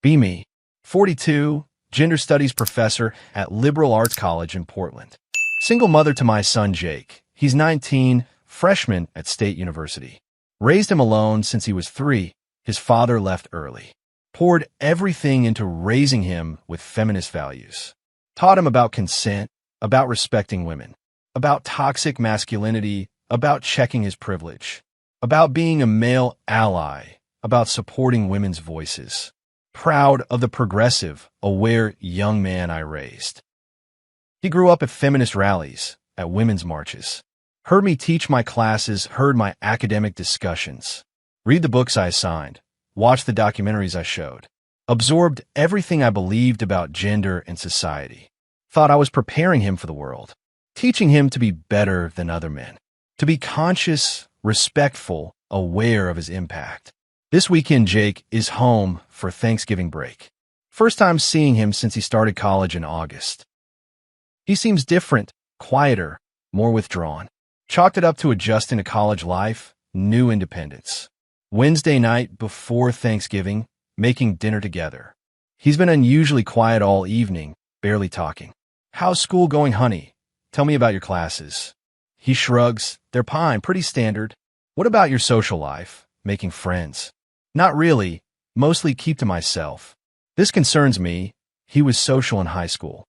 Be me, 42, gender studies professor at liberal arts college in Portland. Single mother to my son Jake. He's 19, freshman at State University. Raised him alone since he was 3. His father left early. Poured everything into raising him with feminist values. Taught him about consent, about respecting women, about toxic masculinity, about checking his privilege, about being a male ally, about supporting women's voices. Proud of the progressive, aware young man I raised. He grew up at feminist rallies, at women's marches. Heard me teach my classes, heard my academic discussions. Read the books I assigned, watched the documentaries I showed. Absorbed everything I believed about gender and society. Thought I was preparing him for the world. Teaching him to be better than other men. To be conscious, respectful, aware of his impact. This weekend, Jake is home for Thanksgiving break. First time seeing him since he started college in August. He seems different, quieter, more withdrawn. Chalked it up to adjusting to college life, new independence. Wednesday night before Thanksgiving, making dinner together. He's been unusually quiet all evening, barely talking. How's school going, honey? Tell me about your classes. He shrugs. They're fine, pretty standard. What about your social life? Making friends? Not really. Mostly keep to myself. This concerns me. He was social in high school.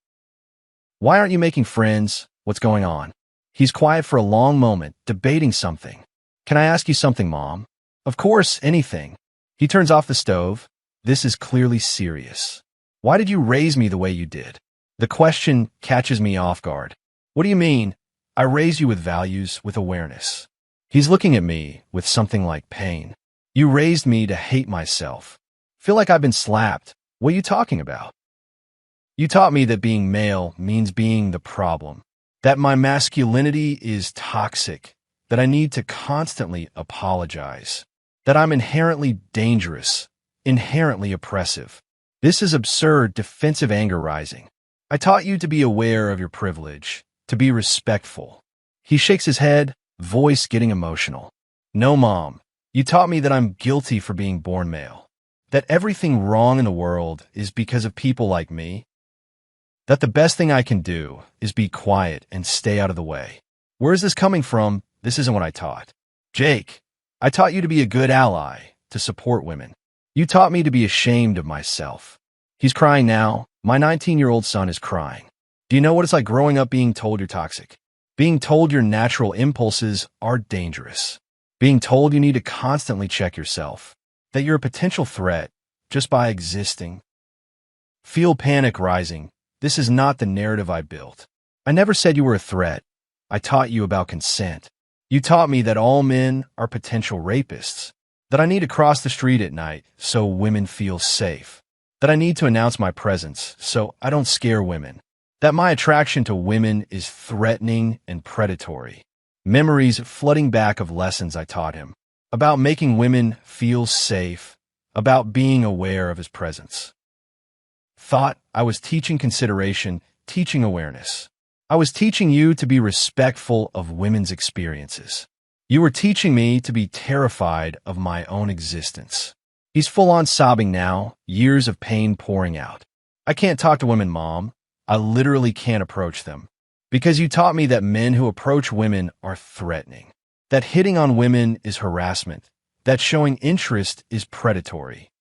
Why aren't you making friends? What's going on? He's quiet for a long moment, debating something. Can I ask you something, Mom? Of course, anything. He turns off the stove. This is clearly serious. Why did you raise me the way you did? The question catches me off guard. What do you mean? I raised you with values, with awareness. He's looking at me with something like pain. You raised me to hate myself. Feel like I've been slapped. What are you talking about? You taught me that being male means being the problem. That my masculinity is toxic. That I need to constantly apologize. That I'm inherently dangerous. Inherently oppressive. This is absurd, defensive anger rising. I taught you to be aware of your privilege. To be respectful. He shakes his head, voice getting emotional. No, Mom. You taught me that I'm guilty for being born male. That everything wrong in the world is because of people like me. That the best thing I can do is be quiet and stay out of the way. Where is this coming from? This isn't what I taught. Jake, I taught you to be a good ally, to support women. You taught me to be ashamed of myself. He's crying now. My 19-year-old son is crying. Do you know what it's like growing up being told you're toxic? Being told your natural impulses are dangerous. Being told you need to constantly check yourself. That you're a potential threat just by existing. Feel panic rising. This is not the narrative I built. I never said you were a threat. I taught you about consent. You taught me that all men are potential rapists. That I need to cross the street at night so women feel safe. That I need to announce my presence so I don't scare women. That my attraction to women is threatening and predatory. Memories flooding back of lessons I taught him. About making women feel safe. About being aware of his presence. Thought I was teaching consideration, teaching awareness. I was teaching you to be respectful of women's experiences. You were teaching me to be terrified of my own existence. He's full-on sobbing now, years of pain pouring out. I can't talk to women, Mom. I literally can't approach them. Because you taught me that men who approach women are threatening. That hitting on women is harassment. That showing interest is predatory.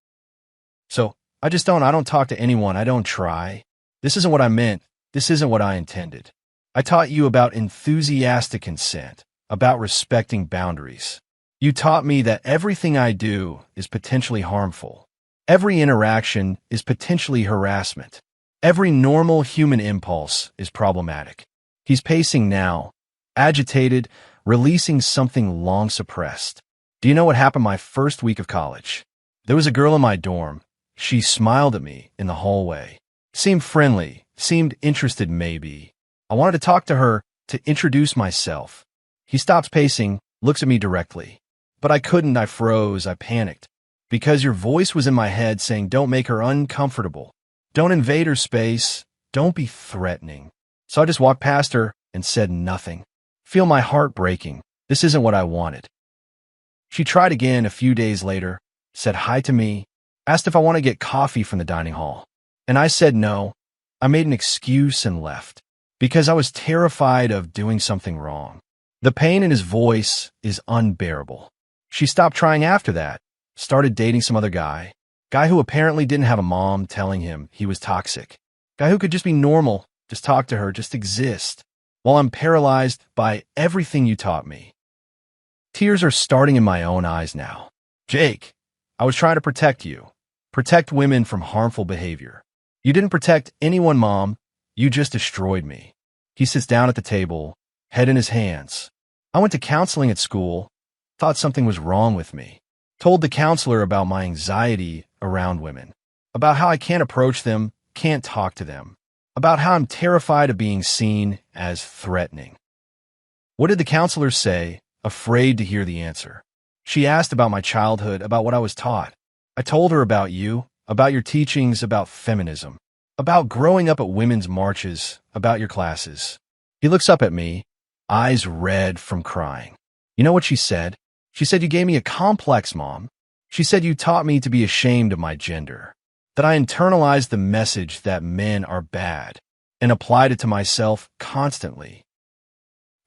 So, I don't talk to anyone. I don't try. This isn't what I meant. This isn't what I intended. I taught you about enthusiastic consent, about respecting boundaries. You taught me that everything I do is potentially harmful. Every interaction is potentially harassment. Every normal human impulse is problematic. He's pacing now, agitated, releasing something long suppressed. Do you know what happened my first week of college? There was a girl in my dorm. She smiled at me in the hallway. Seemed friendly, seemed interested maybe. I wanted to talk to her, to introduce myself. He stops pacing, looks at me directly. But I couldn't, I froze, I panicked. Because your voice was in my head saying, don't make her uncomfortable. Don't invade her space. Don't be threatening. So I just walked past her and said nothing. Feel my heart breaking. This isn't what I wanted. She tried again a few days later, said hi to me. Asked if I want to get coffee from the dining hall. And I said no. I made an excuse and left. Because I was terrified of doing something wrong. The pain in his voice is unbearable. She stopped trying after that. Started dating some other guy. Guy who apparently didn't have a mom telling him he was toxic. Guy who could just be normal, just talk to her, just exist. While I'm paralyzed by everything you taught me. Tears are starting in my own eyes now. Jake, I was trying to protect you. Protect women from harmful behavior. You didn't protect anyone, Mom. You just destroyed me. He sits down at the table, head in his hands. I went to counseling at school, thought something was wrong with me. Told the counselor about my anxiety around women, about how I can't approach them, can't talk to them, about how I'm terrified of being seen as threatening. What did the counselor say, afraid to hear the answer? She asked about my childhood, about what I was taught. I told her about you, about your teachings, about feminism, about growing up at women's marches, about your classes. He looks up at me, eyes red from crying. You know what she said? She said, you gave me a complex, Mom. She said you taught me to be ashamed of my gender, that I internalized the message that men are bad and applied it to myself constantly.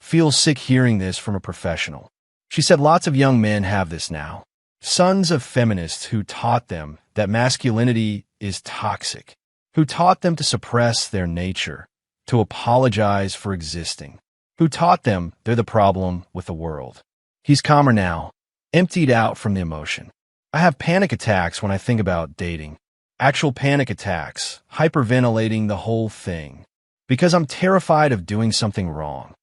Feel sick hearing this from a professional. She said lots of young men have this now. Sons of feminists who taught them that masculinity is toxic, who taught them to suppress their nature, to apologize for existing, who taught them they're the problem with the world. He's calmer now, emptied out from the emotion. I have panic attacks when I think about dating. Actual panic attacks, hyperventilating the whole thing, because I'm terrified of doing something wrong,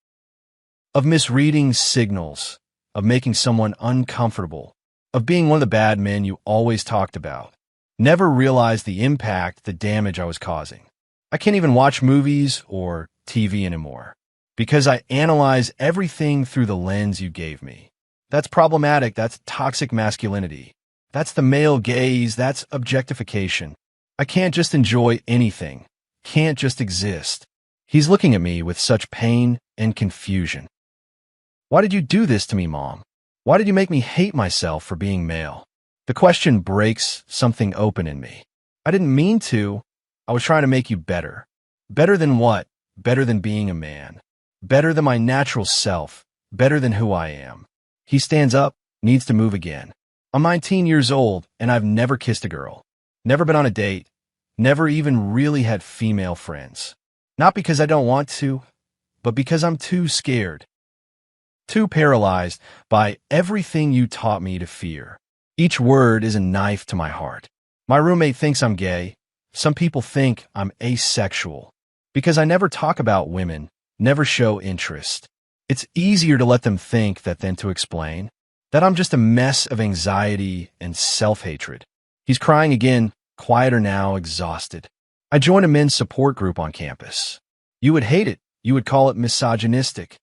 of misreading signals, of making someone uncomfortable, of being one of the bad men you always talked about. Never realized the impact, the damage I was causing. I can't even watch movies or TV anymore because I analyze everything through the lens you gave me. That's problematic. That's toxic masculinity. That's the male gaze. That's objectification. I can't just enjoy anything. Can't just exist. He's looking at me with such pain and confusion. Why did you do this to me, Mom? Why did you make me hate myself for being male? The question breaks something open in me. I didn't mean to. I was trying to make you better. Better than what? Better than being a man. Better than my natural self. Better than who I am. He stands up, needs to move again. I'm 19 years old, and I've never kissed a girl. Never been on a date. Never even really had female friends. Not because I don't want to, but because I'm too scared. Too paralyzed by everything you taught me to fear. Each word is a knife to my heart. My roommate thinks I'm gay. Some people think I'm asexual. Because I never talk about women, never show interest. It's easier to let them think that than to explain that I'm just a mess of anxiety and self-hatred. He's crying again, quieter now, exhausted. I joined a men's support group on campus. You would hate it. You would call it misogynistic.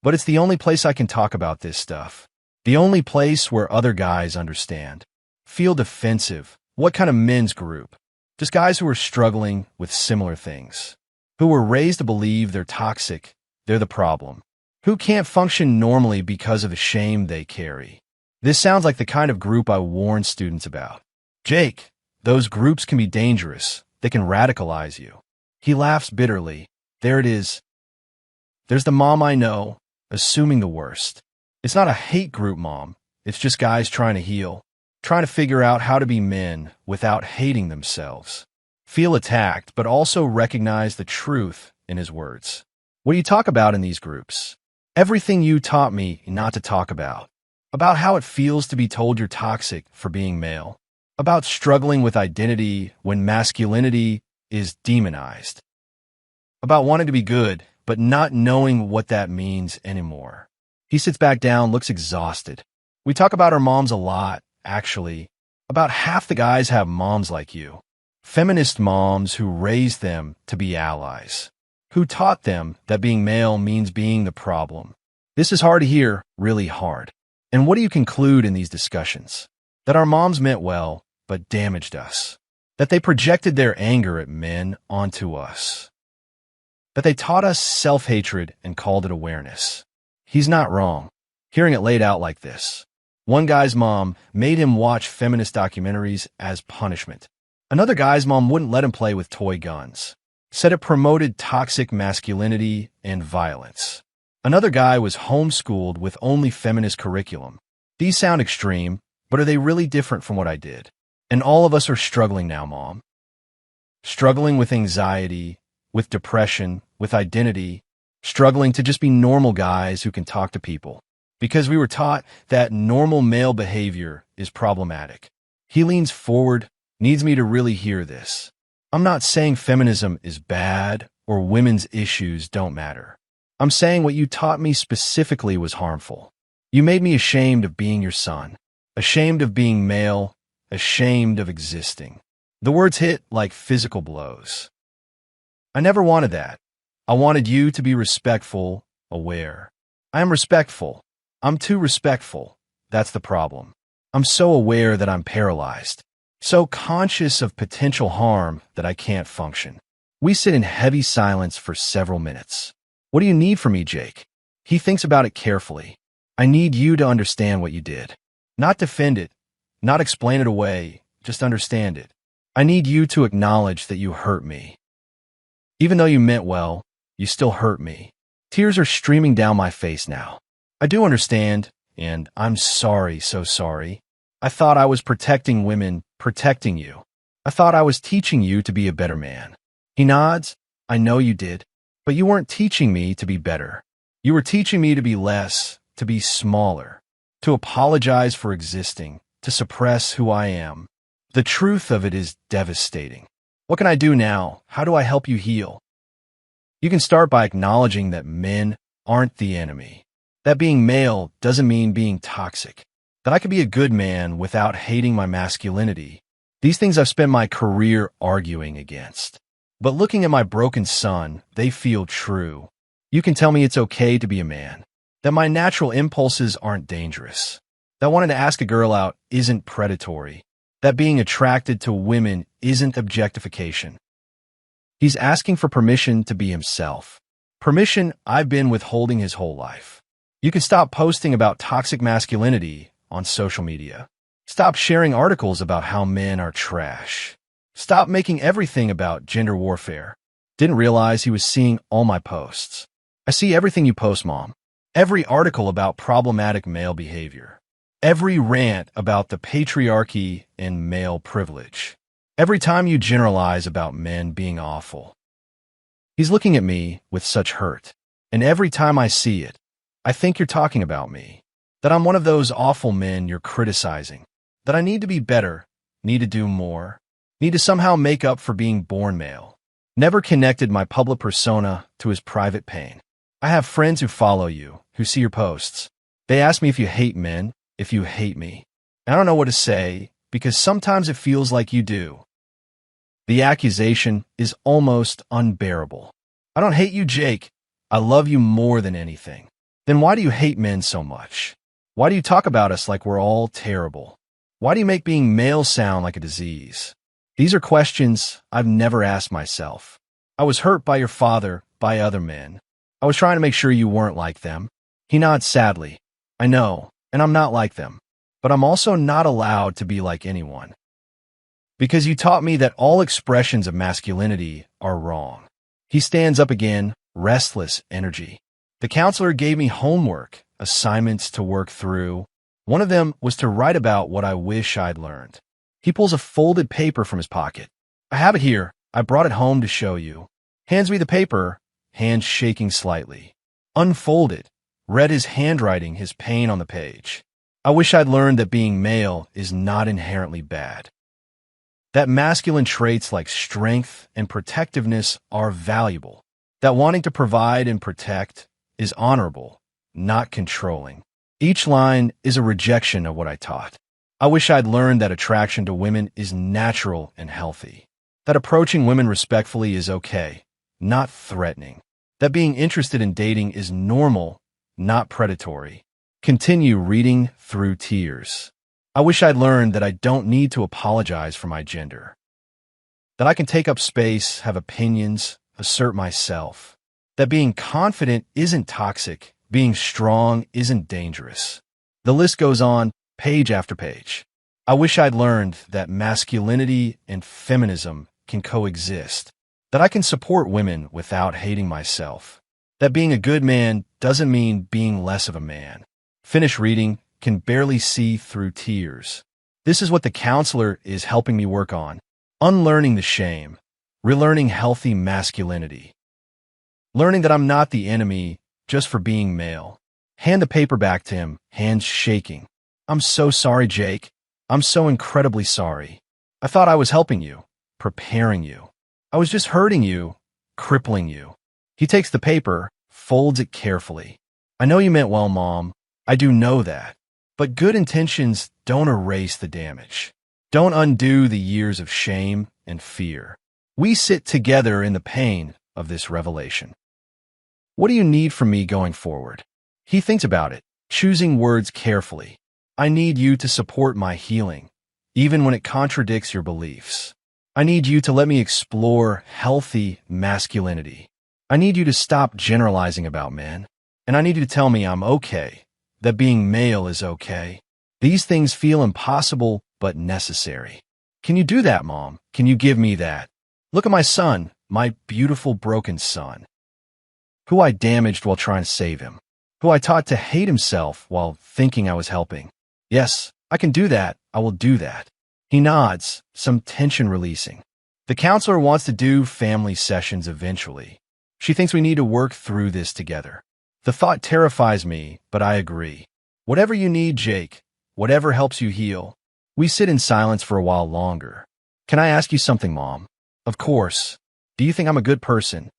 But it's the only place I can talk about this stuff. The only place where other guys understand. Feel defensive. What kind of men's group? Just guys who are struggling with similar things. Who were raised to believe they're toxic, they're the problem. Who can't function normally because of the shame they carry. This sounds like the kind of group I warn students about. Jake, those groups can be dangerous. They can radicalize you. He laughs bitterly. There it is. There's the mom I know, assuming the worst. It's not a hate group, Mom. It's just guys trying to heal. Trying to figure out how to be men without hating themselves. Feel attacked, but also recognize the truth in his words. What do you talk about in these groups? Everything you taught me not to talk about. About how it feels to be told you're toxic for being male. About struggling with identity when masculinity is demonized. About wanting to be good, but not knowing what that means anymore. He sits back down, looks exhausted. We talk about our moms a lot, actually. About half the guys have moms like you. Feminist moms who raised them to be allies. Who taught them that being male means being the problem. This is hard to hear, really hard. And what do you conclude in these discussions? That our moms meant well, but damaged us. That they projected their anger at men onto us. That they taught us self-hatred and called it awareness. He's not wrong. Hearing it laid out like this. One guy's mom made him watch feminist documentaries as punishment. Another guy's mom wouldn't let him play with toy guns. Said it promoted toxic masculinity and violence. Another guy was homeschooled with only feminist curriculum. These sound extreme, but are they really different from what I did? And all of us are struggling now, Mom. Struggling with anxiety, with depression, with identity, struggling to just be normal guys who can talk to people. Because we were taught that normal male behavior is problematic. He leans forward, needs me to really hear this. I'm not saying feminism is bad or women's issues don't matter. I'm saying what you taught me specifically was harmful. You made me ashamed of being your son, ashamed of being male, ashamed of existing. The words hit like physical blows. I never wanted that. I wanted you to be respectful, aware. I am respectful. I'm too respectful. That's the problem. I'm so aware that I'm paralyzed, so conscious of potential harm that I can't function. We sit in heavy silence for several minutes. What do you need from me, Jake? He thinks about it carefully. I need you to understand what you did. Not defend it, not explain it away, just understand it. I need you to acknowledge that you hurt me. Even though you meant well, you still hurt me. Tears are streaming down my face now. I do understand, and I'm sorry, so sorry. I thought I was protecting women, protecting you. I thought I was teaching you to be a better man. He nods. I know you did, but you weren't teaching me to be better. You were teaching me to be less, to be smaller, to apologize for existing, to suppress who I am. The truth of it is devastating. What can I do now? How do I help you heal? You can start by acknowledging that men aren't the enemy. That being male doesn't mean being toxic. That I could be a good man without hating my masculinity. These things I've spent my career arguing against. But looking at my broken son, they feel true. You can tell me it's okay to be a man. That my natural impulses aren't dangerous. That wanting to ask a girl out isn't predatory. That being attracted to women isn't objectification. He's asking for permission to be himself. Permission I've been withholding his whole life. You can stop posting about toxic masculinity on social media. Stop sharing articles about how men are trash. Stop making everything about gender warfare. Didn't realize he was seeing all my posts. I see everything you post, Mom. Every article about problematic male behavior. Every rant about the patriarchy and male privilege. Every time you generalize about men being awful. He's looking at me with such hurt. And every time I see it, I think you're talking about me. That I'm one of those awful men you're criticizing. That I need to be better, need to do more, need to somehow make up for being born male. Never connected my public persona to his private pain. I have friends who follow you, who see your posts. They ask me if you hate men, if you hate me. I don't know what to say, because sometimes it feels like you do. The accusation is almost unbearable. I don't hate you, Jake. I love you more than anything. Then why do you hate men so much? Why do you talk about us like we're all terrible? Why do you make being male sound like a disease? These are questions I've never asked myself. I was hurt by your father, by other men. I was trying to make sure you weren't like them. He nods sadly. I know, and I'm not like them. But I'm also not allowed to be like anyone. Because you taught me that all expressions of masculinity are wrong. He stands up again, restless energy. The counselor gave me homework, assignments to work through. One of them was to write about what I wish I'd learned. He pulls a folded paper from his pocket. I have it here. I brought it home to show you. Hands me the paper, hands shaking slightly. Unfold it. Read his handwriting, his pain on the page. I wish I'd learned that being male is not inherently bad. That masculine traits like strength and protectiveness are valuable. That wanting to provide and protect is honorable, not controlling. Each line is a rejection of what I taught. I wish I'd learned that attraction to women is natural and healthy. That approaching women respectfully is okay, not threatening. That being interested in dating is normal, not predatory. Continue reading through tears. I wish I'd learned that I don't need to apologize for my gender. That I can take up space, have opinions, assert myself. That being confident isn't toxic, being strong isn't dangerous. The list goes on. page after page. I wish I'd learned that masculinity and feminism can coexist, that I can support women without hating myself, that being a good man doesn't mean being less of a man. Finish reading, can barely see through tears. This is what the counselor is helping me work on. Unlearning the shame, relearning healthy masculinity, learning that I'm not the enemy just for being male. Hand the paper back to him, hands shaking. I'm so sorry, Jake. I'm so incredibly sorry. I thought I was helping you, preparing you. I was just hurting you, crippling you. He takes the paper, folds it carefully. I know you meant well, Mom. I do know that. But good intentions don't erase the damage. Don't undo the years of shame and fear. We sit together in the pain of this revelation. What do you need from me going forward? He thinks about it, choosing words carefully. I need you to support my healing, even when it contradicts your beliefs. I need you to let me explore healthy masculinity. I need you to stop generalizing about men. And I need you to tell me I'm okay, that being male is okay. These things feel impossible but necessary. Can you do that, Mom? Can you give me that? Look at my son, my beautiful broken son, who I damaged while trying to save him, who I taught to hate himself while thinking I was helping. Yes, I can do that. I will do that. He nods, some tension releasing. The counselor wants to do family sessions eventually. She thinks we need to work through this together. The thought terrifies me, but I agree. Whatever you need, Jake, whatever helps you heal. We sit in silence for a while longer. Can I ask you something, Mom? Of course. Do you think I'm a good person?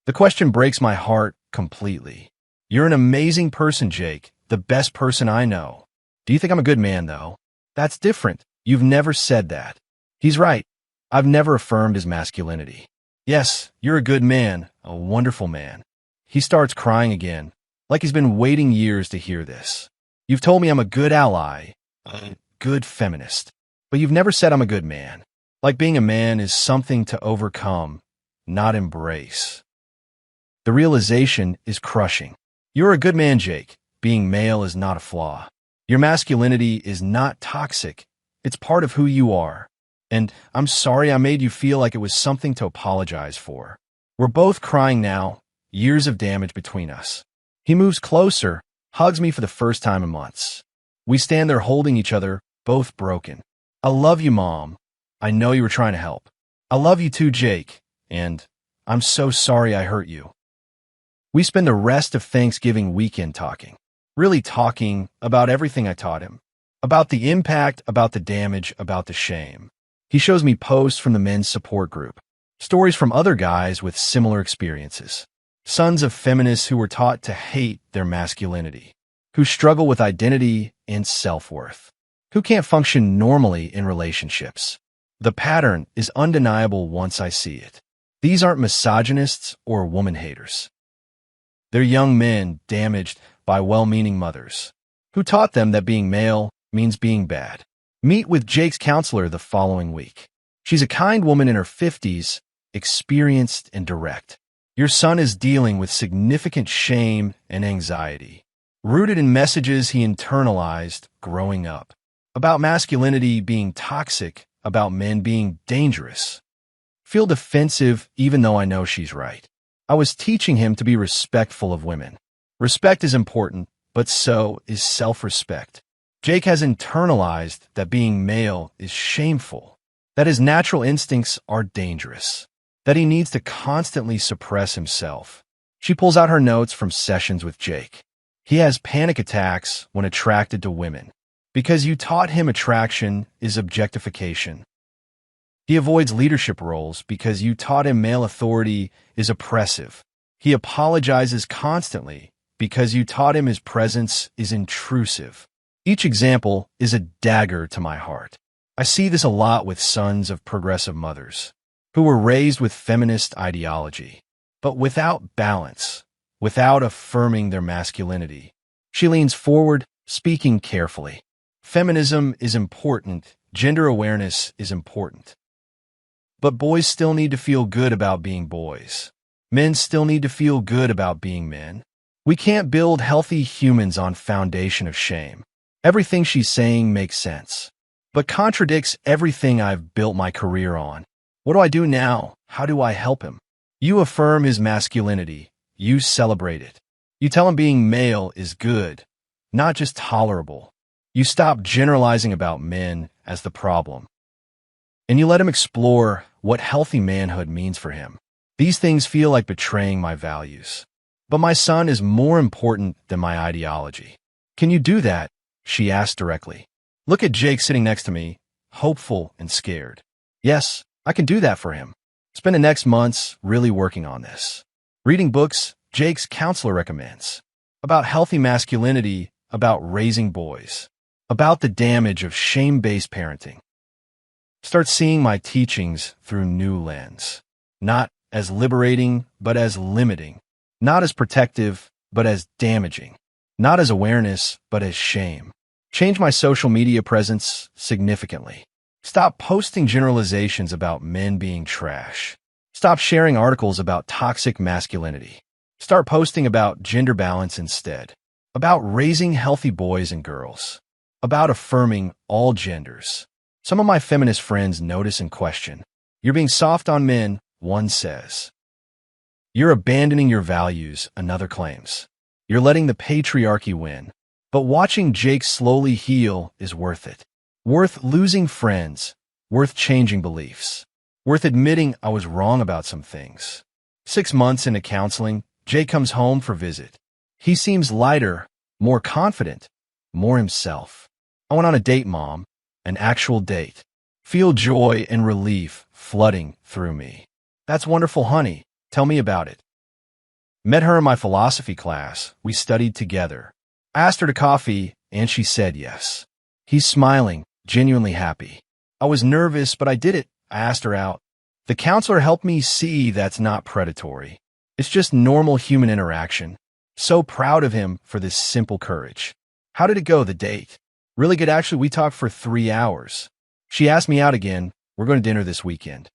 The question breaks my heart completely. You're an amazing person, Jake, the best person I know. Do you think I'm a good man, though? That's different. You've never said that. He's right. I've never affirmed his masculinity. Yes, you're a good man, a wonderful man. He starts crying again, like he's been waiting years to hear this. You've told me I'm a good ally, a good feminist, but you've never said I'm a good man. Like being a man is something to overcome, not embrace. The realization is crushing. You're a good man, Jake. Being male is not a flaw. Your masculinity is not toxic. It's part of who you are. And I'm sorry I made you feel like it was something to apologize for. We're both crying now, years of damage between us. He moves closer, hugs me for the first time in months. We stand there holding each other, both broken. I love you, Mom. I know you were trying to help. I love you too, Jake. And I'm so sorry I hurt you. We spend the rest of Thanksgiving weekend talking. Really talking about everything I taught him. About the impact, about the damage, about the shame. He shows me posts from the men's support group. Stories from other guys with similar experiences. Sons of feminists who were taught to hate their masculinity. Who struggle with identity and self-worth. Who can't function normally in relationships. The pattern is undeniable once I see it. These aren't misogynists or woman haters. They're young men damaged by well-meaning mothers, who taught them that being male means being bad. Meet with Jake's counselor the following week. She's a kind woman in her 50s, experienced and direct. Your son is dealing with significant shame and anxiety, rooted in messages he internalized growing up, about masculinity being toxic, about men being dangerous. Feel defensive even though I know she's right. I was teaching him to be respectful of women. Respect is important, but so is self-respect. Jake has internalized that being male is shameful, that his natural instincts are dangerous, that he needs to constantly suppress himself. She pulls out her notes from sessions with Jake. He has panic attacks when attracted to women, because you taught him attraction is objectification. He avoids leadership roles because you taught him male authority is oppressive. He apologizes constantly because you taught him his presence is intrusive. Each example is a dagger to my heart. I see this a lot with sons of progressive mothers who were raised with feminist ideology, but without balance, without affirming their masculinity. She leans forward, speaking carefully. Feminism is important. Gender awareness is important. But boys still need to feel good about being boys. Men still need to feel good about being men. We can't build healthy humans on foundation of shame. Everything she's saying makes sense, but contradicts everything I've built my career on. What do I do now? How do I help him? You affirm his masculinity. You celebrate it. You tell him being male is good, not just tolerable. You stop generalizing about men as the problem. And you let him explore what healthy manhood means for him. These things feel like betraying my values. But my son is more important than my ideology. Can you do that? She asked directly. Look at Jake sitting next to me, hopeful and scared. Yes, I can do that for him. Spend the next months really working on this. Reading books Jake's counselor recommends. About healthy masculinity, about raising boys. About the damage of shame-based parenting. Start seeing my teachings through new lens. Not as liberating, but as limiting. Not as protective, but as damaging. Not as awareness, but as shame. Change my social media presence significantly. Stop posting generalizations about men being trash. Stop sharing articles about toxic masculinity. Start posting about gender balance instead. About raising healthy boys and girls. About affirming all genders. Some of my feminist friends notice and question. You're being soft on men, one says. You're abandoning your values, another claims. You're letting the patriarchy win. But watching Jake slowly heal is worth it. Worth losing friends. Worth changing beliefs. Worth admitting I was wrong about some things. 6 months into counseling, Jake comes home for visit. He seems lighter, more confident, more himself. I went on a date, Mom. An actual date. Feel joy and relief flooding through me. That's wonderful, honey. Tell me about it. Met her in my philosophy class. We studied together. I asked her to coffee, and she said yes. He's smiling, genuinely happy. I was nervous, but I did it. I asked her out. The counselor helped me see that's not predatory. It's just normal human interaction. So proud of him for this simple courage. How did it go, the date? Really good, actually. We talked for 3 hours. She asked me out again. We're going to dinner this weekend.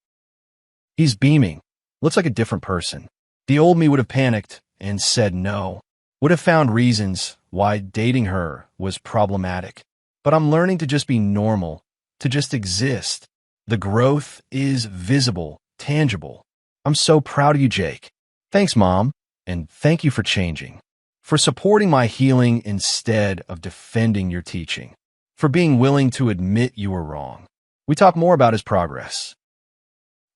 He's beaming. Looks like a different person. The old me would have panicked and said no. Would have found reasons why dating her was problematic. But I'm learning to just be normal, to just exist. The growth is visible, tangible. I'm so proud of you, Jake. Thanks, Mom, and thank you for changing. For supporting my healing instead of defending your teaching. For being willing to admit you were wrong. We talk more about his progress.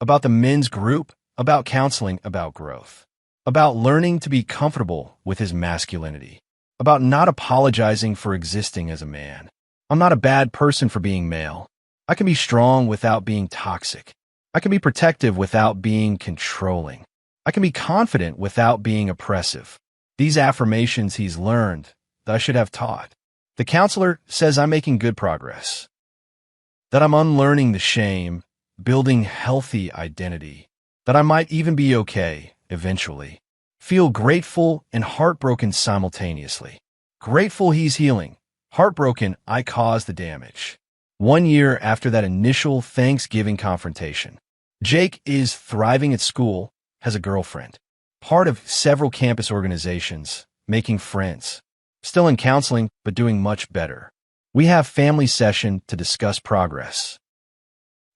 About the men's group, about counseling, about growth. About learning to be comfortable with his masculinity. About not apologizing for existing as a man. I'm not a bad person for being male. I can be strong without being toxic. I can be protective without being controlling. I can be confident without being oppressive. These affirmations he's learned that I should have taught. The counselor says I'm making good progress. That I'm unlearning the shame, building healthy identity. That I might even be okay, eventually. Feel grateful and heartbroken simultaneously. Grateful he's healing. Heartbroken I caused the damage. 1 year after that initial Thanksgiving confrontation. Jake is thriving at school, has a girlfriend. Part of several campus organizations, making friends. Still in counseling, but doing much better. We have family session to discuss progress.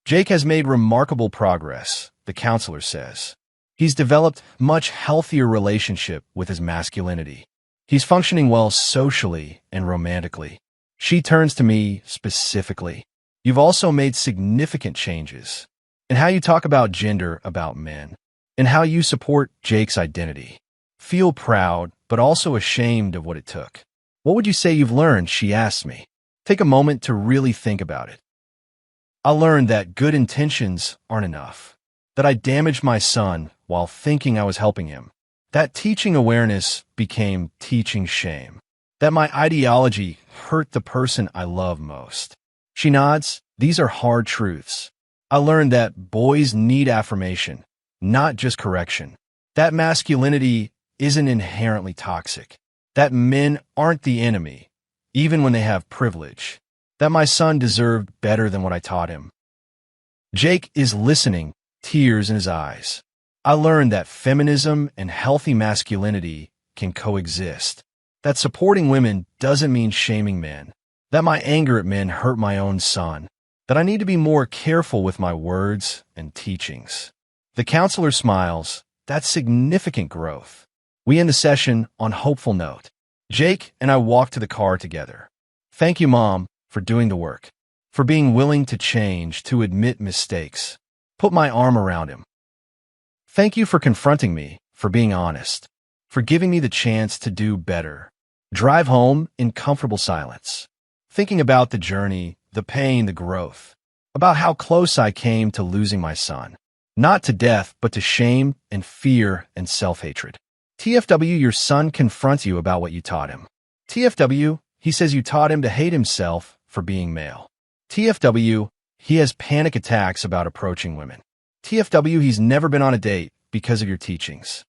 Jake has made remarkable progress, the counselor says. He's developed much healthier relationship with his masculinity. He's functioning well socially and romantically. She turns to me specifically. You've also made significant changes in how you talk about gender, about men, and how you support Jake's identity. Feel proud, but also ashamed of what it took. What would you say you've learned? She asked me. Take a moment to really think about it. I learned that good intentions aren't enough. That I damaged my son while thinking I was helping him. That teaching awareness became teaching shame. That my ideology hurt the person I love most. She nods. These are hard truths. I learned that boys need affirmation, not just correction. That masculinity isn't inherently toxic. That men aren't the enemy, even when they have privilege. That my son deserved better than what I taught him. Jake is listening, tears in his eyes. I learned that feminism and healthy masculinity can coexist. That supporting women doesn't mean shaming men. that my anger at men hurt my own son, that I need to be more careful with my words and teachings. The counselor smiles. That's significant growth. We end the session on a hopeful note. Jake and I walk to the car together. Thank you, Mom, for doing the work, for being willing to change, to admit mistakes. Put my arm around him. Thank you for confronting me, for being honest, for giving me the chance to do better. Drive home in comfortable silence, thinking about the journey, the pain, the growth, about how close I came to losing my son. Not to death, but to shame and fear and self-hatred. TFW, your son confronts you about what you taught him. TFW, he says you taught him to hate himself for being male. TFW, he has panic attacks about approaching women. TFW, he's never been on a date because of your teachings.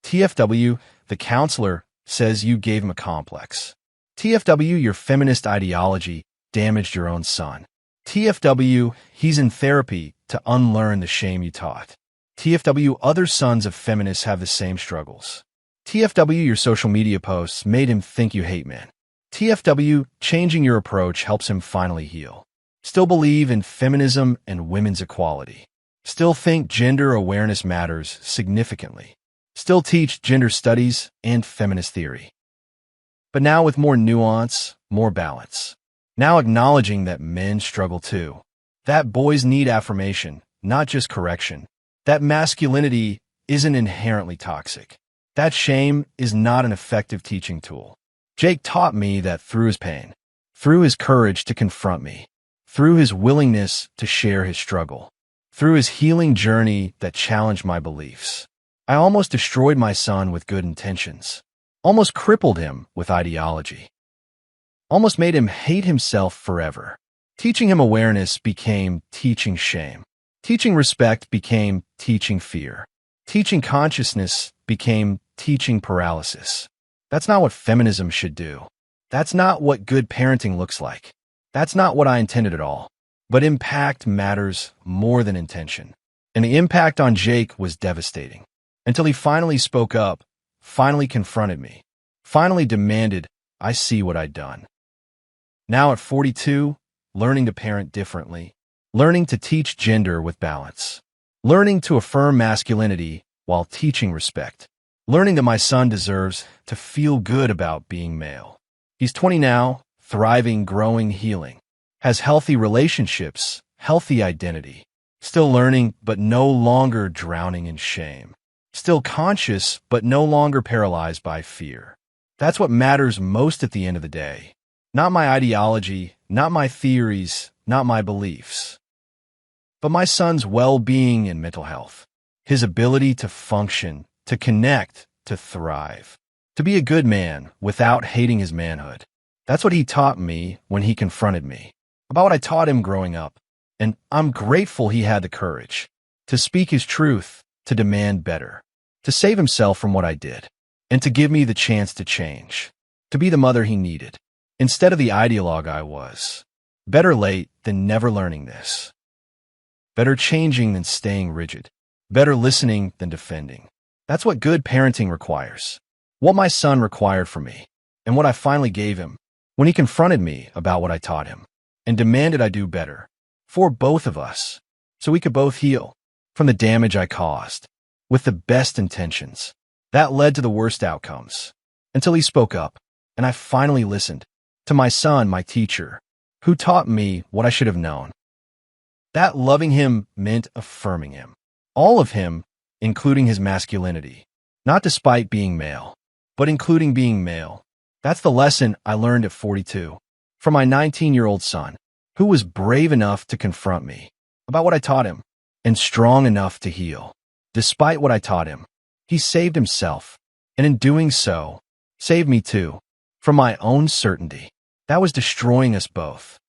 TFW, the counselor says you gave him a complex. TFW, your feminist ideology damaged your own son. TFW, he's in therapy to unlearn the shame you taught. TFW, other sons of feminists have the same struggles. TFW, your social media posts made him think you hate men. TFW, changing your approach helps him finally heal. Still believe in feminism and women's equality. Still think gender awareness matters significantly. Still teach gender studies and feminist theory. But now with more nuance, more balance. Now acknowledging that men struggle too. That boys need affirmation, not just correction. That masculinity isn't inherently toxic. That shame is not an effective teaching tool. Jake taught me that through his pain, through his courage to confront me, through his willingness to share his struggle, through his healing journey that challenged my beliefs, I almost destroyed my son with good intentions, almost crippled him with ideology, almost made him hate himself forever. Teaching him awareness became teaching shame. Teaching respect became teaching fear. Teaching consciousness became teaching paralysis. That's not what feminism should do. That's not what good parenting looks like. That's not what I intended at all. But impact matters more than intention. And the impact on Jake was devastating. Until he finally spoke up, finally confronted me, finally demanded I see what I'd done. Now at 42, learning to parent differently, learning to teach gender with balance, learning to affirm masculinity while teaching respect, learning that my son deserves to feel good about being male. He's 20 now, thriving, growing, healing, has healthy relationships, healthy identity, still learning but no longer drowning in shame, still conscious but no longer paralyzed by fear. That's what matters most at the end of the day. Not my ideology, not my theories, not my beliefs, but my son's well-being and mental health, his ability to function, to connect, to thrive, to be a good man without hating his manhood. That's what he taught me when he confronted me, about what I taught him growing up, and I'm grateful he had the courage to speak his truth, to demand better, to save himself from what I did, and to give me the chance to change, to be the mother he needed, instead of the ideologue I was. Better late than never learning this. Better changing than staying rigid. Better listening than defending. That's what good parenting requires. What my son required from me, and what I finally gave him when he confronted me about what I taught him, and demanded I do better, for both of us, so we could both heal from the damage I caused, with the best intentions. That led to the worst outcomes, until he spoke up, and I finally listened to my son, my teacher, who taught me what I should have known. That loving him meant affirming him. All of him, including his masculinity. Not despite being male, but including being male. That's the lesson I learned at 42 from my 19-year-old son, who was brave enough to confront me about what I taught him, and strong enough to heal. Despite what I taught him, he saved himself, and in doing so, saved me too, from my own certainty. That was destroying us both.